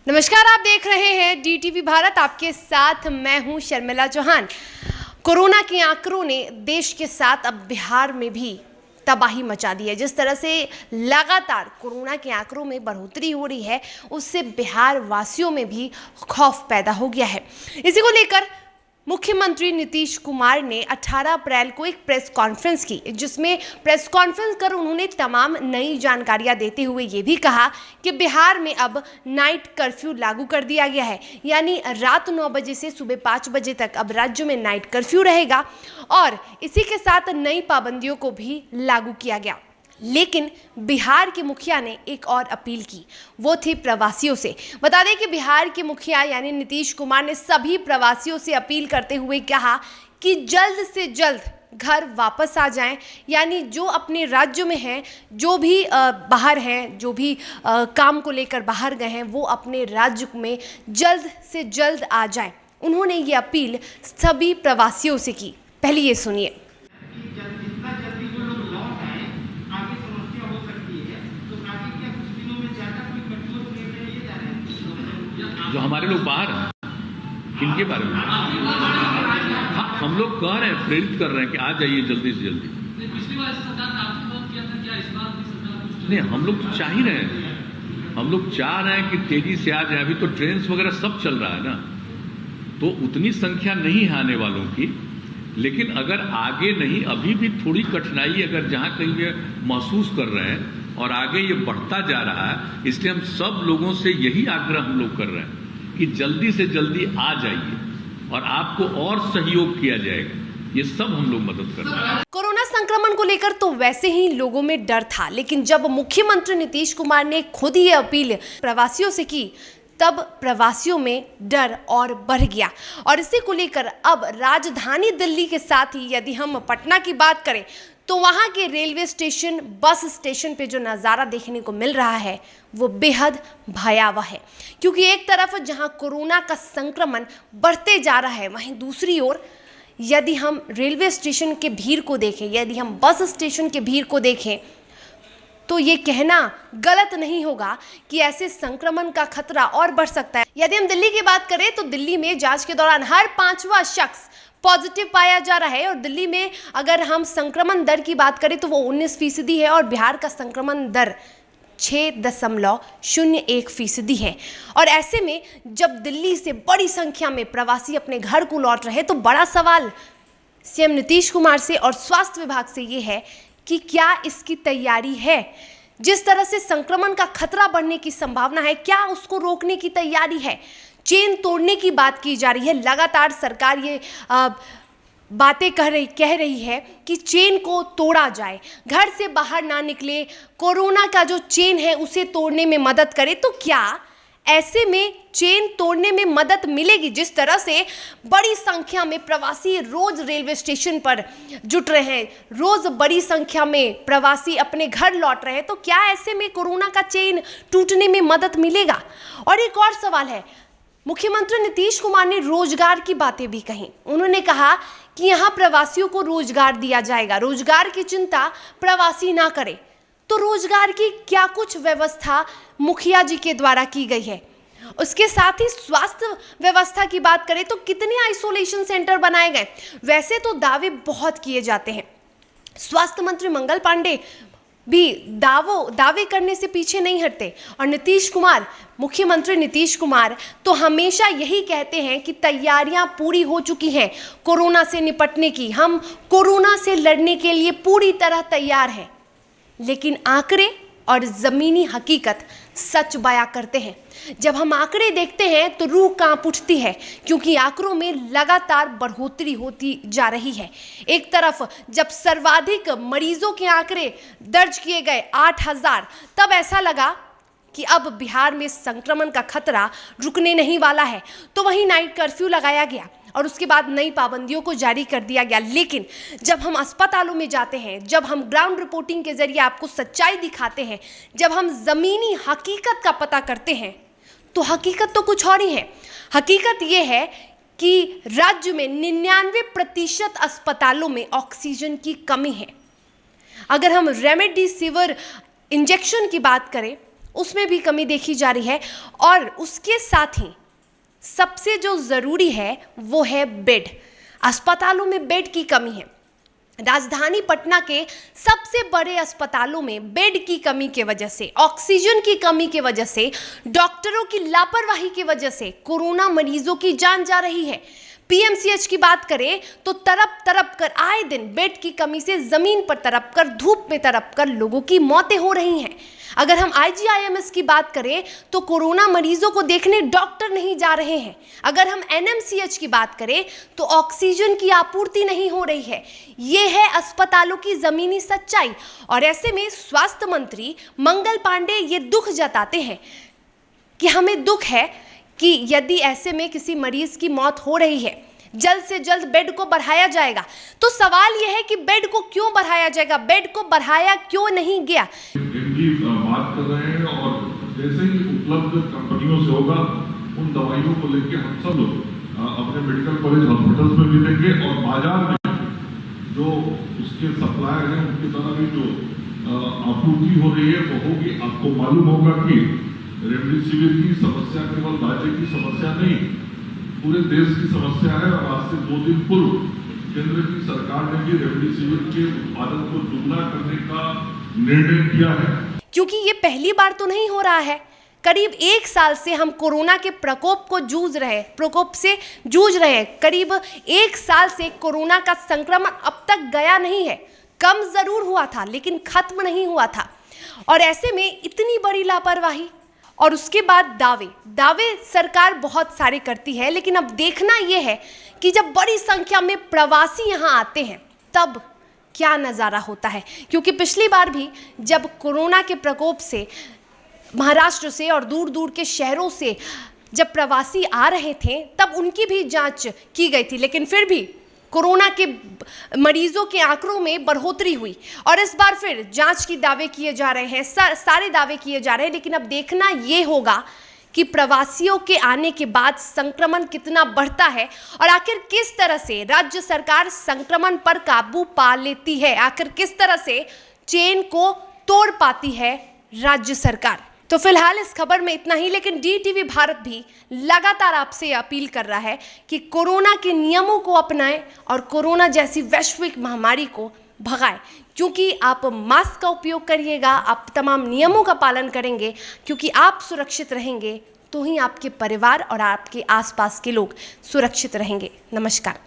नमस्कार, आप देख रहे हैं DTV भारत। आपके साथ मैं हूं शर्मिला चौहान। कोरोना के आंकड़ों ने देश के साथ अब बिहार में भी तबाही मचा दी है। जिस तरह से लगातार कोरोना के आंकड़ों में बढ़ोतरी हो रही है, उससे बिहार वासियों में भी खौफ पैदा हो गया है। इसी को लेकर मुख्यमंत्री नीतीश कुमार ने 18 अप्रैल को एक प्रेस कॉन्फ्रेंस की, जिसमें प्रेस कॉन्फ्रेंस कर उन्होंने तमाम नई जानकारियां देते हुए ये भी कहा कि बिहार में अब नाइट कर्फ्यू लागू कर दिया गया है। यानी रात 9 बजे से सुबह 5 बजे तक अब राज्य में नाइट कर्फ्यू रहेगा और इसी के साथ नई पाबंदियों को भी लागू किया गया। लेकिन बिहार के मुखिया ने एक और अपील की, वो थी प्रवासियों से। बता दें कि बिहार के मुखिया यानी नीतीश कुमार ने सभी प्रवासियों से अपील करते हुए कहा कि जल्द से जल्द घर वापस आ जाएं। यानी जो अपने राज्य में हैं, जो भी बाहर हैं, जो भी काम को लेकर बाहर गए हैं, वो अपने राज्य में जल्द से जल्द आ जाएं। उन्होंने ये अपील सभी प्रवासियों से की। पहले ये सुनिए। जो हमारे लोग बाहर हैं, इनके बारे में हाँ, हम लोग कह रहे हैं, प्रेरित कर रहे हैं कि आ जाइए जल्दी से जल्दी। पिछली बार सरकार ने आपकी बात किया था, क्या इस बार भी सरकार नहीं, हम लोग चाह ही रहे हैं, हम लोग चाह रहे हैं कि तेजी से आ जाए। अभी तो ट्रेन वगैरह सब चल रहा है ना, तो उतनी संख्या नहीं है आने वालों की। लेकिन अगर आगे नहीं, अभी भी थोड़ी कठिनाई अगर जहाँ कहीं ये महसूस कर रहे हैं और आगे ये बढ़ता जा रहा है, इसलिए हम सब लोगों से यही आग्रह हम लोग कर रहे हैं कि जल्दी से जल्दी आ जाइए और आपको और सहयोग किया जाएगा। ये सब हम लोग मदद कर रहे हैं। कोरोना संक्रमण को लेकर तो वैसे ही लोगों में डर था, लेकिन जब मुख्यमंत्री नीतीश कुमार ने खुद ये अपील प्रवासियों से की, तब प्रवासियों में डर और बढ़ गया। और इसी को लेकर अब राजधानी दिल्ली के साथ ही यदि हम पटना की बात करें, तो वहाँ के रेलवे स्टेशन, बस स्टेशन पे जो नज़ारा देखने को मिल रहा है वो बेहद भयावह है। क्योंकि एक तरफ जहाँ कोरोना का संक्रमण बढ़ते जा रहा है, वहीं दूसरी ओर यदि हम रेलवे स्टेशन के भीड़ को देखें, यदि हम बस स्टेशन के भीड़ को देखें, तो ये कहना गलत नहीं होगा कि ऐसे संक्रमण का खतरा और बढ़ सकता है। यदि हम दिल्ली की बात करें तो दिल्ली में जांच के दौरान हर 5वां शख्स पॉजिटिव पाया जा रहा है। और दिल्ली में अगर हम संक्रमण दर की बात करें तो वो 19% है और बिहार का संक्रमण दर 6.01% है। और ऐसे में जब दिल्ली से बड़ी संख्या में प्रवासी अपने घर को लौट रहे, तो बड़ा सवाल सीएम नीतीश कुमार से और स्वास्थ्य विभाग से ये है कि क्या इसकी तैयारी है। जिस तरह से संक्रमण का खतरा बढ़ने की संभावना है, क्या उसको रोकने की तैयारी है। चेन तोड़ने की बात की जा रही है, लगातार सरकार ये बातें कह रही है कि चेन को तोड़ा जाए, घर से बाहर ना निकले, कोरोना का जो चेन है उसे तोड़ने में मदद करे। तो क्या ऐसे में चेन तोड़ने में मदद मिलेगी? जिस तरह से बड़ी संख्या में प्रवासी रोज रेलवे स्टेशन पर जुट रहे हैं, रोज बड़ी संख्या में प्रवासी अपने घर लौट रहे हैं, तो क्या ऐसे में कोरोना का चेन टूटने में मदद मिलेगा? और एक और सवाल है, मुख्यमंत्री नीतीश कुमार ने रोजगार की बातें भी कही। उन्होंने कहा कि यहाँ प्रवासियों को रोजगार दिया जाएगा, रोजगार की चिंता प्रवासी ना करे। तो रोजगार की क्या कुछ व्यवस्था मुखिया जी के द्वारा की गई है? उसके साथ ही स्वास्थ्य व्यवस्था की बात करें तो कितने आइसोलेशन सेंटर बनाए गए? वैसे तो दावे बहुत किए जाते हैं, स्वास्थ्य मंत्री मंगल पांडे भी दावे करने से पीछे नहीं हटते। और नीतीश कुमार, मुख्यमंत्री नीतीश कुमार तो हमेशा यही कहते हैं कि तैयारियां पूरी हो चुकी हैं कोरोना से निपटने की, हम कोरोना से लड़ने के लिए पूरी तरह तैयार हैं। लेकिन आंकड़े और ज़मीनी हकीकत सच बयां करते हैं। जब हम आंकड़े देखते हैं तो रूह कांप उठती है, क्योंकि आंकड़ों में लगातार बढ़ोतरी होती जा रही है। एक तरफ जब सर्वाधिक मरीजों के आंकड़े दर्ज किए गए 8,000, तब ऐसा लगा कि अब बिहार में संक्रमण का खतरा रुकने नहीं वाला है। तो वहीं नाइट कर्फ्यू लगाया गया और उसके बाद नई पाबंदियों को जारी कर दिया गया। लेकिन जब हम अस्पतालों में जाते हैं, जब हम ग्राउंड रिपोर्टिंग के जरिए आपको सच्चाई दिखाते हैं, जब हम ज़मीनी हकीकत का पता करते हैं, तो हकीकत तो कुछ और ही है। हकीकत ये है कि राज्य में 99% अस्पतालों में ऑक्सीजन की कमी है। अगर हम रेमडेसिविर इंजेक्शन की बात करें, उसमें भी कमी देखी जा रही है। और उसके साथ ही सबसे जो ज़रूरी है वो है बेड। अस्पतालों में बेड की कमी है। राजधानी पटना के सबसे बड़े अस्पतालों में बेड की कमी के वजह से, ऑक्सीजन की कमी के वजह से, डॉक्टरों की लापरवाही की वजह से कोरोना मरीजों की जान जा रही है। पीएमसीएच की बात करें तो तरप तरप कर आए दिन बेड की कमी से जमीन पर तरप कर, धूप में तरप कर लोगों की मौतें हो रही हैं। अगर हम IGIMS की बात करें तो कोरोना मरीजों को देखने डॉक्टर नहीं जा रहे हैं। अगर हम NMCH की बात करें तो ऑक्सीजन की आपूर्ति नहीं हो रही है। ये है अस्पतालों की जमीनी सच्चाई। और ऐसे में स्वास्थ्य मंत्री मंगल पांडे ये दुख जताते हैं कि हमें दुख है कि यदि ऐसे में किसी मरीज की मौत हो रही है, जल्द से जल्द बेड को बढ़ाया जाएगा। तो सवाल यह है कि बेड को क्यों बढ़ाया जाएगा, बेड को बढ़ाया क्यों नहीं गया। इनकी बात कर रहे हैं और जैसे ही उपलब्ध कंपनियों से होगा उन दवाइयों को लेकर हम सब लोग अपने मेडिकल कॉलेज हॉस्पिटल्स में भी देंगे और बाजार में जो उसके सप्लायर हैं उनकी तरह भी जो आपूर्ति हो रही है वो होगी। आपको मालूम होगा कि रेमडेसिविर की समस्या केवल राज्य की समस्या नहीं, पूरे देश की समस्या है। और आज से 2 दिन पूर्व केंद्र की सरकार ने भी रेमडेसिविर के उत्पादन को दुगना करने का निर्णय किया है। क्योंकि ये पहली बार तो नहीं हो रहा है। करीब 1 साल से हम कोरोना के प्रकोप से जूझ रहे हैं। करीब 1 साल से कोरोना का संक्रमण अब तक गया नहीं है। कम जरूर हुआ था लेकिन खत्म नहीं हुआ था। और ऐसे में इतनी बड़ी लापरवाही और उसके बाद दावे सरकार बहुत सारे करती है, लेकिन अब देखना यह है कि जब बड़ी संख्या में प्रवासी यहाँ आते हैं तब क्या नज़ारा होता है। क्योंकि पिछली बार भी जब कोरोना के प्रकोप से महाराष्ट्र से और दूर दूर के शहरों से जब प्रवासी आ रहे थे तब उनकी भी जांच की गई थी, लेकिन फिर भी कोरोना के मरीजों के आंकड़ों में बढ़ोतरी हुई। और इस बार फिर जांच की दावे किए जा रहे हैं, सारे दावे किए जा रहे हैं। लेकिन अब देखना ये होगा कि प्रवासियों के आने के बाद संक्रमण कितना बढ़ता है और आखिर किस तरह से राज्य सरकार संक्रमण पर काबू पा लेती है, आखिर किस तरह से चेन को तोड़ पाती है राज्य सरकार। तो फिलहाल इस खबर में इतना ही, लेकिन DTV भारत भी लगातार आपसे अपील कर रहा है कि कोरोना के नियमों को अपनाएं और कोरोना जैसी वैश्विक महामारी को भगाएं। क्योंकि आप मास्क का उपयोग करिएगा, आप तमाम नियमों का पालन करेंगे, क्योंकि आप सुरक्षित रहेंगे तो ही आपके परिवार और आपके आसपास के लोग सुरक्षित रहेंगे। नमस्कार।